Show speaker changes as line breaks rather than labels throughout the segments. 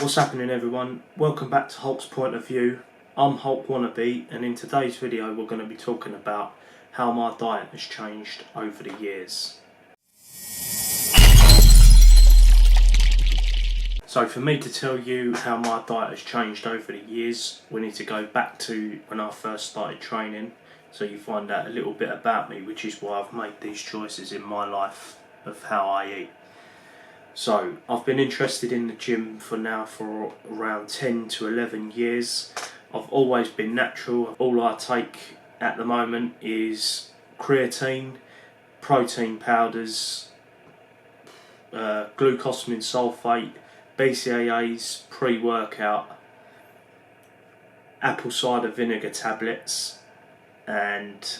What's happening, everyone? Welcome back to Hulk's Point of View. I'm Hulk Wannabe, and in today's video we're going to be talking about how my diet has changed over the years. So for me to tell you how my diet has changed over the years, we need to go back to when I first started training, so you find out a little bit about me, which is why I've made these choices in my life of how I eat. So I've been interested in the gym for around 10 to 11 years. I've always been natural. All I take at the moment is creatine, protein powders, glucosamine sulfate, BCAAs, pre-workout, apple cider vinegar tablets, and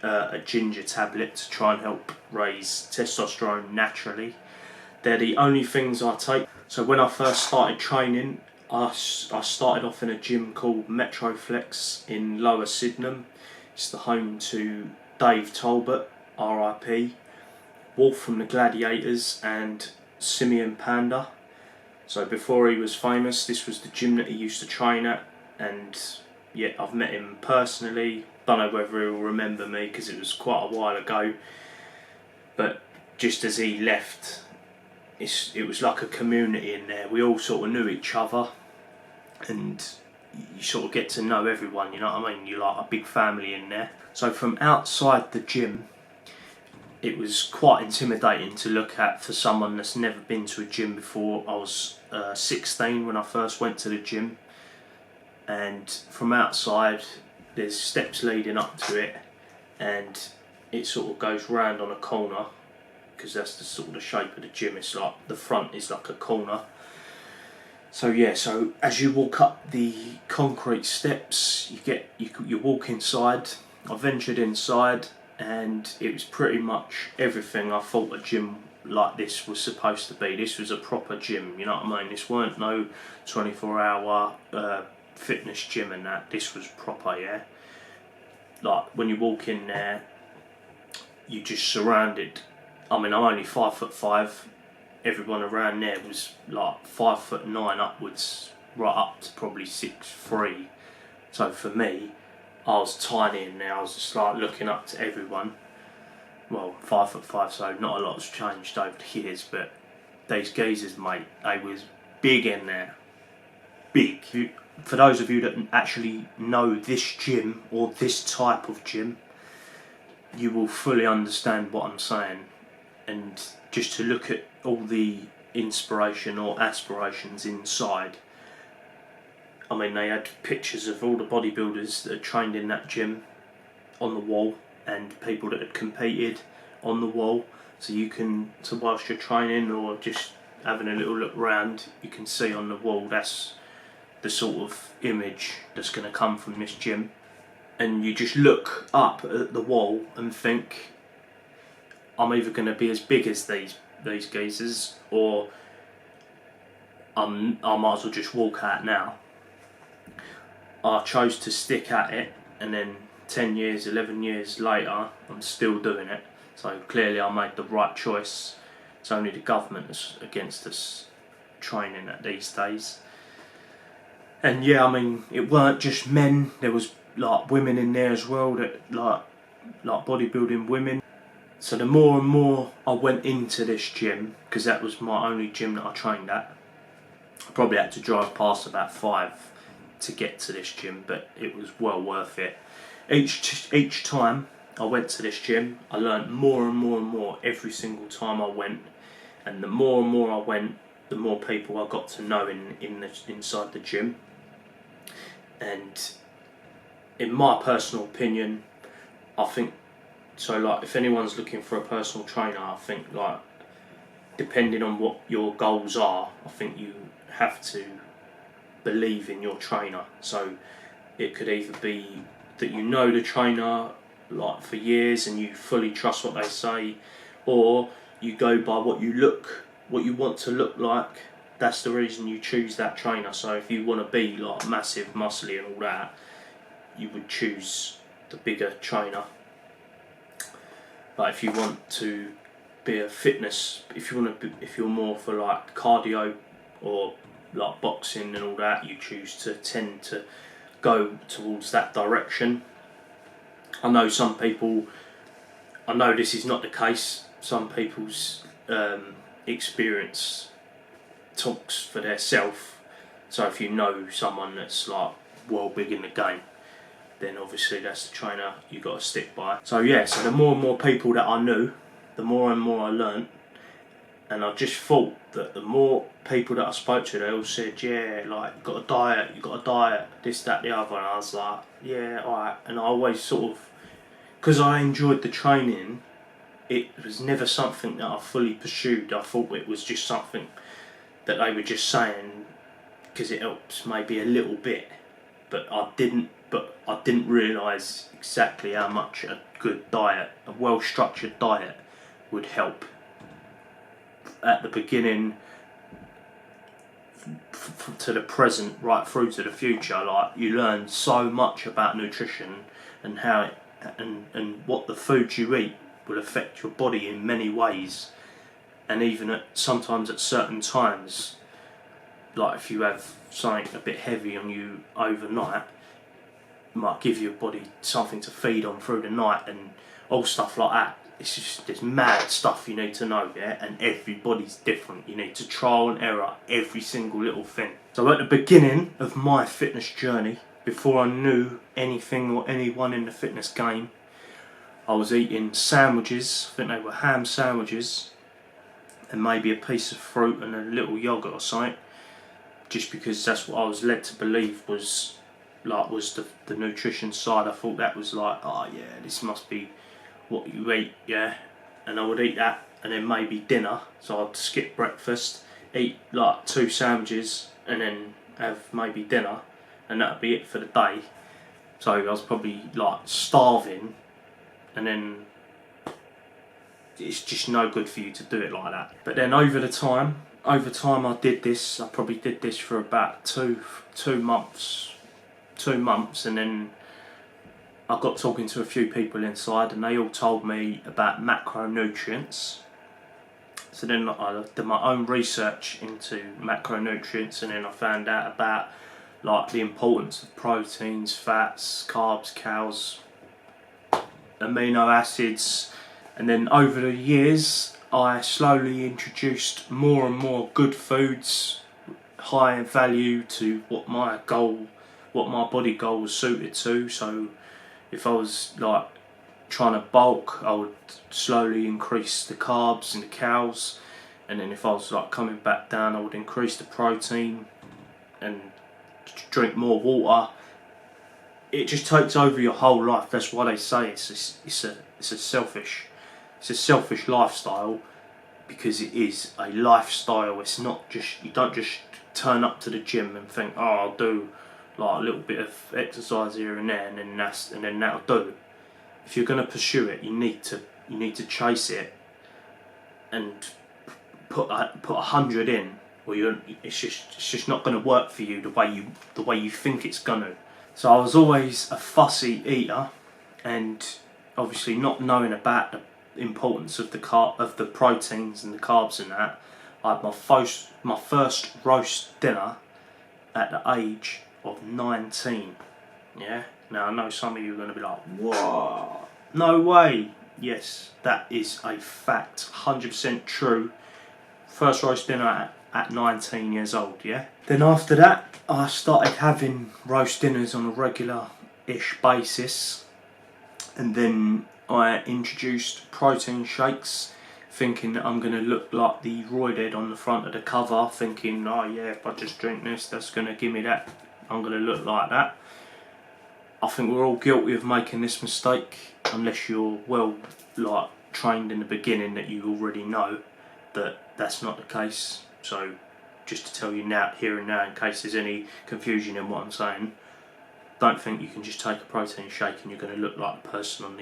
a ginger tablet to try and help raise testosterone naturally. They're the only things I take. So when I first started training, I started off in a gym called Metroflex in Lower Sydenham. It's the home to Dave Talbot, RIP, Wolf from the Gladiators, and Simeon Panda. So before he was famous, this was the gym that he used to train at, and yeah, I've met him personally. Don't know whether he'll remember me because it was quite a while ago, but just as he left, it was like a community in there. We all sort of knew each other, and you sort of get to know everyone, you know what I mean? You're like a big family in there. So from outside the gym, it was quite intimidating to look at for someone that's never been to a gym before. I was 16 when I first went to the gym, and from outside there's steps leading up to it, and it sort of goes round on a corner, because that's the sort of the shape of the gym. It's like the front is like a corner. So yeah, so as you walk up the concrete steps, you walk inside. I ventured inside, and it was pretty much everything I thought a gym like this was supposed to be. This was a proper gym, you know what I mean? This weren't no 24-hour fitness gym and that. This was proper, yeah. Like when you walk in there, you just surrounded. I mean, I'm only 5'5". Everyone around there was like 5'9" upwards, right up to probably 6'3". So for me, I was tiny in there. I was just like looking up to everyone. Well, 5'5", so not a lot's changed over the years. But these geezers, mate, they was big in there, big. For those of you that actually know this gym or this type of gym, you will fully understand what I'm saying. And just to look at all the inspiration or aspirations inside, I mean, they had pictures of all the bodybuilders that had trained in that gym on the wall, and people that had competed on the wall. So you can, so whilst you're training or just having a little look round, you can see on the wall, that's the sort of image that's going to come from this gym. And you just look up at the wall and think, I'm either going to be as big as these geezers, or I might as well just walk out now. I chose to stick at it, and then 10 years, 11 years later, I'm still doing it. So clearly I made the right choice. It's only the government that's against us training at these days. And yeah, I mean, it weren't just men. There was like women in there as well, that like bodybuilding women. So the more and more I went into this gym, because that was my only gym that I trained at, I probably had to drive past about 5 to get to this gym, but it was well worth it. Each time I went to this gym, I learned more and more and more every single time I went, and the more and more I went, the more people I got to know inside the gym. And in my personal opinion, I think, so like if anyone's looking for a personal trainer, I think like depending on what your goals are, I think you have to believe in your trainer. So it could either be that you know the trainer like for years and you fully trust what they say, or you go by what you want to look like. That's the reason you choose that trainer. So if you want to be like massive, muscly and all that, you would choose the bigger trainer. But if you want to be a fitness, if you're more for like cardio or like boxing and all that, you choose to tend to go towards that direction. I know some people, I know this is not the case, some people's experience talks for their self. So if you know someone that's like well big in the game, then obviously that's the trainer you got to stick by. So yeah, so the more and more people that I knew, the more and more I learnt, and I just thought that the more people that I spoke to, they all said, yeah, like, you got a diet, this, that, the other, and I was like, yeah, alright, and I always sort of, because I enjoyed the training, it was never something that I fully pursued. I thought it was just something that they were just saying because it helps maybe a little bit, but I didn't realise exactly how much a good diet, a well-structured diet, would help. At the beginning to the present, right through to the future, like, you learn so much about nutrition and how it, and what the food you eat will affect your body in many ways, and even sometimes at certain times, like if you have something a bit heavy on you overnight, it might give your body something to feed on through the night and all stuff like that. It's just, there's mad stuff you need to know, yeah, and everybody's different. You need to trial and error every single little thing. So at the beginning of my fitness journey, before I knew anything or anyone in the fitness game, I was eating sandwiches, I think they were ham sandwiches, and maybe a piece of fruit and a little yogurt or something, just because that's what I was led to believe was the nutrition side. I thought that was like, oh yeah, this must be what you eat, yeah, and I would eat that, and then maybe dinner, so I'd skip breakfast, eat like 2 sandwiches, and then have maybe dinner, and that'd be it for the day. So I was probably like starving, and then it's just no good for you to do it like that. But then over time I did this. I probably did this for about two months, and then I got talking to a few people inside, and they all told me about macronutrients. So then I did my own research into macronutrients, and then I found out about like the importance of proteins, fats, carbs, calories, amino acids. And then over the years I slowly introduced more and more good foods, high in value to what my body goal was suited to. So if I was like trying to bulk, I would slowly increase the carbs and the calories, and then if I was like coming back down, I would increase the protein and drink more water. It just takes over your whole life. That's why they say it's a selfish lifestyle, because it is a lifestyle. It's not just, you don't just turn up to the gym and think, oh, I'll do like a little bit of exercise here and there, and then that'll do. If you're going to pursue it, you need to chase it and put 100 in, or it's just not going to work for you the way you think it's going to. So I was always a fussy eater, and obviously not knowing about the importance of the proteins and the carbs and that, I had my first roast dinner at the age of 19. Yeah. Now I know some of you are going to be like, "Whoa, no way!" Yes, that is a fact, 100% true. First roast dinner at 19 years old. Yeah. Then after that, I started having roast dinners on a regular-ish basis, and then I introduced protein shakes, thinking that I'm going to look like the roidhead on the front of the cover, thinking, oh yeah, if I just drink this, that's going to give me that, I'm going to look like that. I think we're all guilty of making this mistake, unless you're well trained in the beginning, that you already know that that's not the case. So just to tell you now, here and now, in case there's any confusion in what I'm saying, don't think you can just take a protein shake and you're going to look like the person on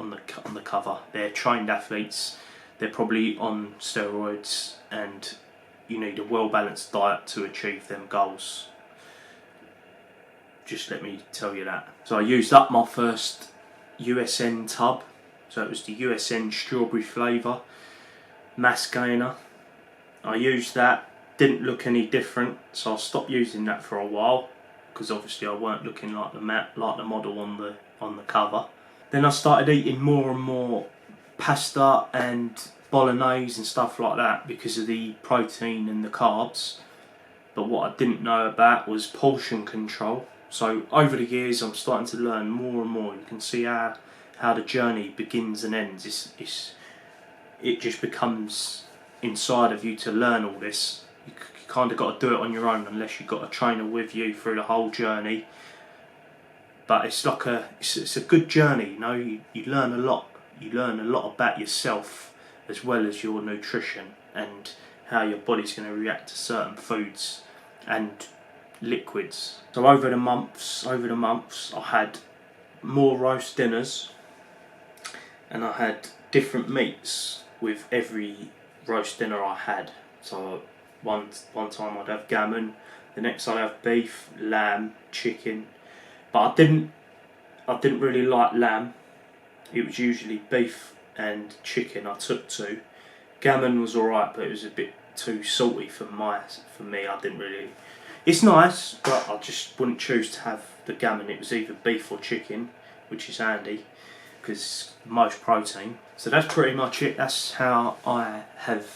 the cover. They're trained athletes, they're probably on steroids, and you need a well balanced diet to achieve them goals. Just let me tell you that. So I used up my first USN tub, so it was the USN strawberry flavour mass gainer. I used that, didn't look any different, so I stopped using that for a while, because obviously I weren't looking like the model on the cover. Then I started eating more and more pasta and bolognese and stuff like that because of the protein and the carbs. But what I didn't know about was portion control. So over the years I'm starting to learn more and more. You can see how the journey begins and ends. It just becomes inside of you to learn all this. You kind of got to do it on your own unless you've got a trainer with you through the whole journey. But it's like it's a good journey, you know. You learn a lot. You learn a lot about yourself as well as your nutrition and how your body's going to react to certain foods and liquids. So over the months, I had more roast dinners, and I had different meats with every roast dinner I had. So one time I'd have gammon, the next I'd have beef, lamb, chicken. But I didn't really like lamb. It was usually beef and chicken I took to. Gammon was alright, but it was a bit too salty for me. I didn't really. It's nice, but I just wouldn't choose to have the gammon. It was either beef or chicken, which is handy because most protein. So that's pretty much it. That's how I have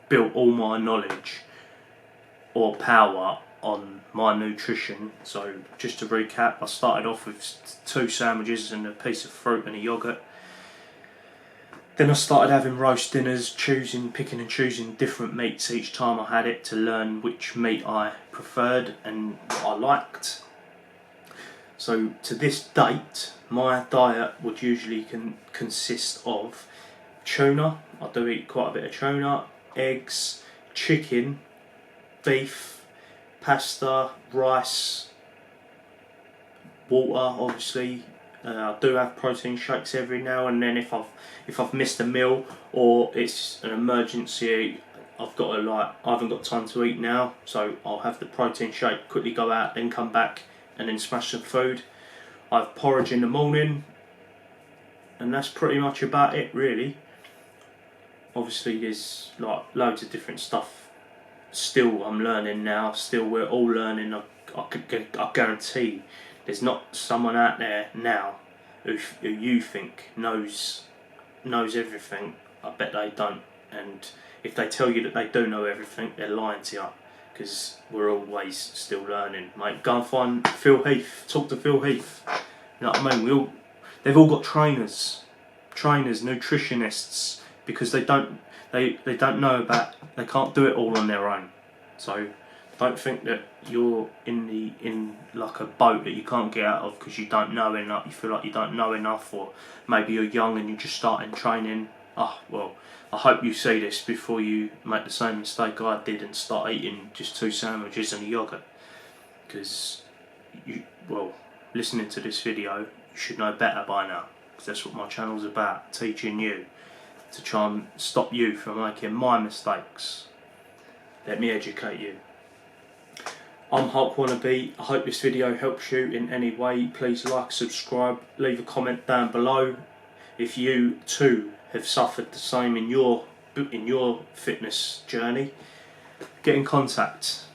built all my knowledge or power on my nutrition. So just to recap, I started off with 2 sandwiches and a piece of fruit and a yoghurt. Then I started having roast dinners, picking and choosing different meats each time I had it to learn which meat I preferred and what I liked. So to this date, my diet would usually consist of tuna. I do eat quite a bit of tuna, eggs, chicken, beef, pasta, rice, water, obviously. I do have protein shakes every now and then if I've missed a meal or it's an emergency. I haven't got time to eat now, so I'll have the protein shake, quickly go out, then come back and then smash some food. I have porridge in the morning, and that's pretty much about it, really. Obviously there's like loads of different stuff still I'm learning now. Still, we're all learning. I guarantee there's not someone out there now who you think knows everything. I bet they don't. And if they tell you that they do know everything, they're lying to you, because we're always still learning. Mate, go and find Phil Heath. Talk to Phil Heath. You know what I mean? They've all got trainers, nutritionists, because they don't know about. They can't do it all on their own. So don't think that you're in like a boat that you can't get out of because you don't know enough. You feel like you don't know enough, or maybe you're young and you're just starting training. Well, I hope you see this before you make the same mistake I did and start eating just 2 sandwiches and a yoghurt. Because listening to this video, you should know better by now. Because that's what my channel's about, teaching you to try and stop you from making my mistakes. Let me educate you. I'm Hulk Wannabe. I hope this video helps you in any way. Please like, subscribe, leave a comment down below if you too have suffered the same in your fitness journey. Get in contact.